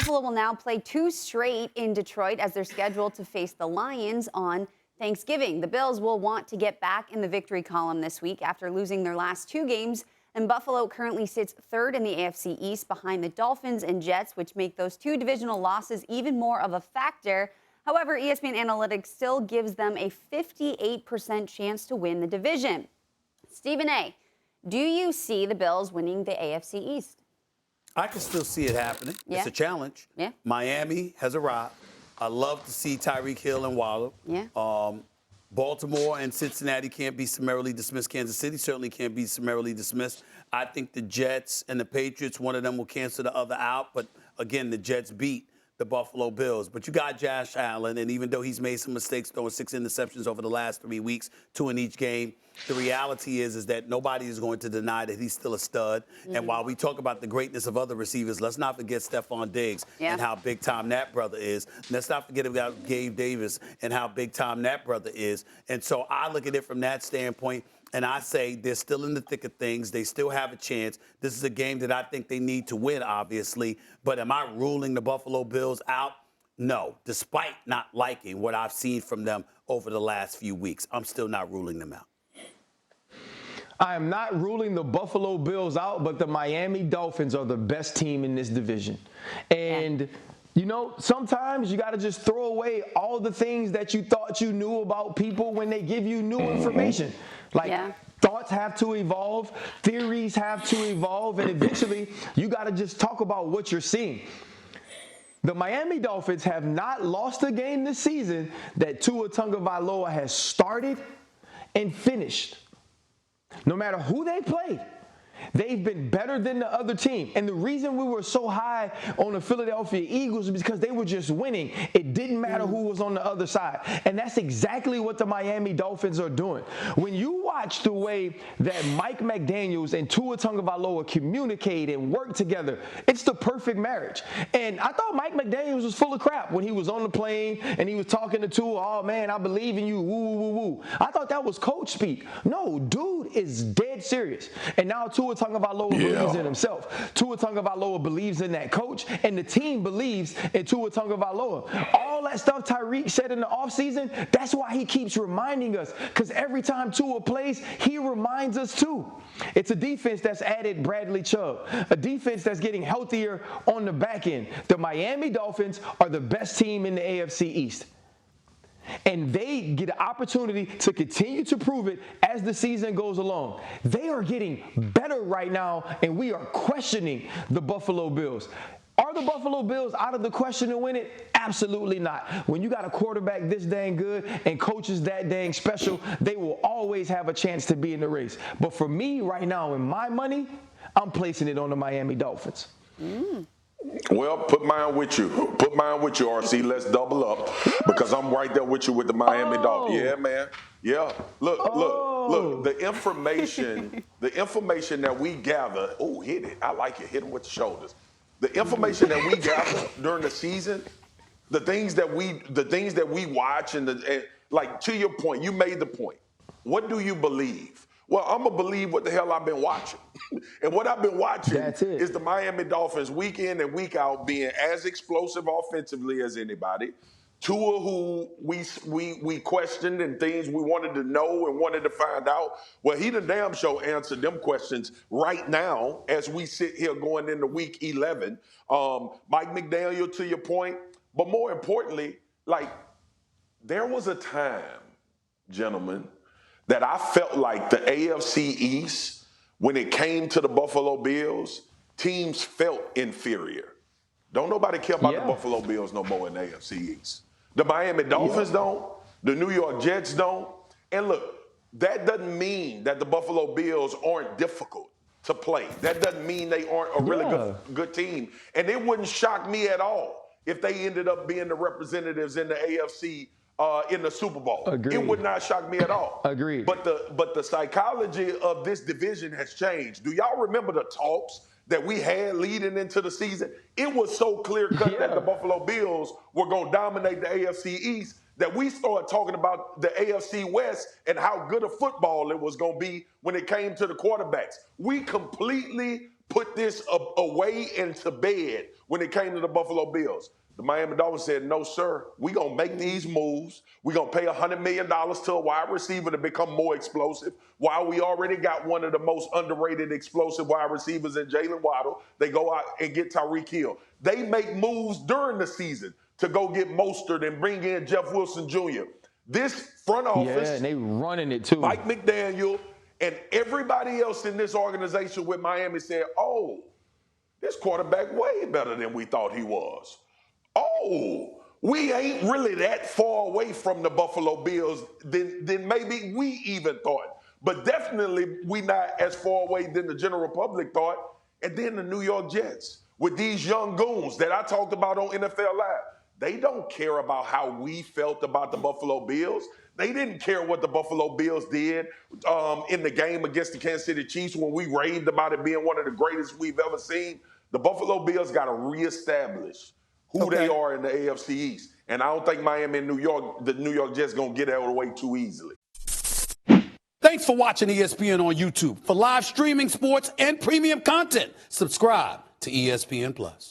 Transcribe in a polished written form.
Buffalo will now play 2 straight in Detroit as they're scheduled to face the Lions on Thanksgiving. The Bills will want to get back in the victory column this week after losing their last 2 games, and Buffalo currently sits 3rd in the AFC East behind the Dolphins and Jets, which make those 2 divisional losses even more of a factor. However, ESPN Analytics still gives them a 58% chance to win the division. Stephen A., do you see the Bills winning the AFC East? I can still see it happening. Yeah. It's a challenge. Yeah. Miami has arrived. I love to see Tyreek Hill and Waller. Yeah. Baltimore and Cincinnati can't be summarily dismissed. Kansas City certainly can't be summarily dismissed. I think the Jets and the Patriots, one of them will cancel the other out. But, again, the Jets beat the Buffalo Bills. But you got Josh Allen, and even though he's made some mistakes, throwing 6 interceptions over the last 3 weeks, 2 in each game, the reality is that nobody is going to deny that he's still a stud. Mm-hmm. And while we talk about the greatness of other receivers, let's not forget Stephon Diggs and how big time that brother is. Let's not forget about Gabe Davis and how big time that brother is. And so I look at it from that standpoint, and I say they're still in the thick of things. They still have a chance. This is a game that I think they need to win, obviously. But am I ruling the Buffalo Bills out? No, despite not liking what I've seen from them over the last few weeks. I'm still not ruling them out. I am not ruling the Buffalo Bills out, but the Miami Dolphins are the best team in this division. And, you know, sometimes you got to just throw away all the things that you thought you knew about people when they give you new information. Like, thoughts have to evolve, theories have to evolve, and eventually you got to just talk about what you're seeing. The Miami Dolphins have not lost a game this season that Tua Tagovailoa has started and finished. No matter who they played, they've been better than the other team. And the reason we were so high on the Philadelphia Eagles is because they were just winning. It didn't matter who was on the other side. And that's exactly what the Miami Dolphins are doing. When you watch the way that Mike McDaniels and Tua Tagovailoa communicate and work together, it's the perfect marriage. And I thought Mike McDaniels was full of crap when he was on the plane and he was talking to Tua, oh, man, I believe in you, woo, woo, woo. I thought that was coach speak. No, dude is dead serious. And now Tua Tagovailoa believes in himself. Tua Tagovailoa believes in that coach, and the team believes in Tua Tagovailoa. All that stuff Tyreek said in the offseason, that's why he keeps reminding us, because every time Tua plays, he reminds us too. It's a defense that's added Bradley Chubb, a defense that's getting healthier on the back end. The Miami Dolphins are the best team in the AFC East. And they get an opportunity to continue to prove it as the season goes along. They are getting better right now, and we are questioning the Buffalo Bills. Are the Buffalo Bills out of the question to win it? Absolutely not. When you got a quarterback this dang good and coaches that dang special, they will always have a chance to be in the race. But for me right now, in my money, I'm placing it on the Miami Dolphins. Well, put mine with you. Put mine with you, RC. Let's double up because I'm right there with you with the Miami Dolphins. Yeah, man. Yeah. Look. The information that we gather. Oh, hit it. I like it. Hit him with the shoulders. The information that we gather during the season, the things that we watch, and like to your point, you made the point. What do you believe? Well, I'm going to believe what the hell I've been watching. And what I've been watching is the Miami Dolphins week in and week out being as explosive offensively as anybody. Tua, who we questioned and things we wanted to know and wanted to find out. Well, he the damn show answered them questions right now as we sit here going into week 11. Mike McDaniel, to your point. But more importantly, like, there was a time, gentlemen, that I felt like the AFC East, when it came to the Buffalo Bills, teams felt inferior. Don't nobody care about the Buffalo Bills no more in the AFC East. The Miami Dolphins don't. The New York Jets don't. And look, that doesn't mean that the Buffalo Bills aren't difficult to play. That doesn't mean they aren't a really good team. And it wouldn't shock me at all if they ended up being the representatives in the AFC in the Super Bowl. Agreed. It would not shock me at all. Agreed. But the psychology of this division has changed. Do y'all remember the talks that we had leading into the season? It was so clear-cut that the Buffalo Bills were going to dominate the AFC East that we started talking about the AFC West and how good a football it was going to be when it came to the quarterbacks. We completely put this away and to bed when it came to the Buffalo Bills. The Miami Dolphins said, no, sir, we're going to make these moves. We're going to pay $100 million to a wide receiver to become more explosive. While we already got one of the most underrated explosive wide receivers in Jalen Waddle, they go out and get Tyreek Hill. They make moves during the season to go get Mostert and bring in Jeff Wilson Jr. This front office, Yeah, and they running it too. Mike McDaniel, and everybody else in this organization with Miami said, oh, this quarterback way better than we thought he was. Oh, we ain't really that far away from the Buffalo Bills than maybe we even thought. But definitely we not as far away than the general public thought. And then the New York Jets with these young goons that I talked about on NFL Live. They don't care about how we felt about the Buffalo Bills. They didn't care what the Buffalo Bills did in the game against the Kansas City Chiefs when we raved about it being one of the greatest we've ever seen. The Buffalo Bills got to reestablish who they are in the AFC East. And I don't think Miami and the New York Jets going to get out of the way too easily. Thanks for watching ESPN on YouTube. For live streaming sports and premium content, subscribe to ESPN+.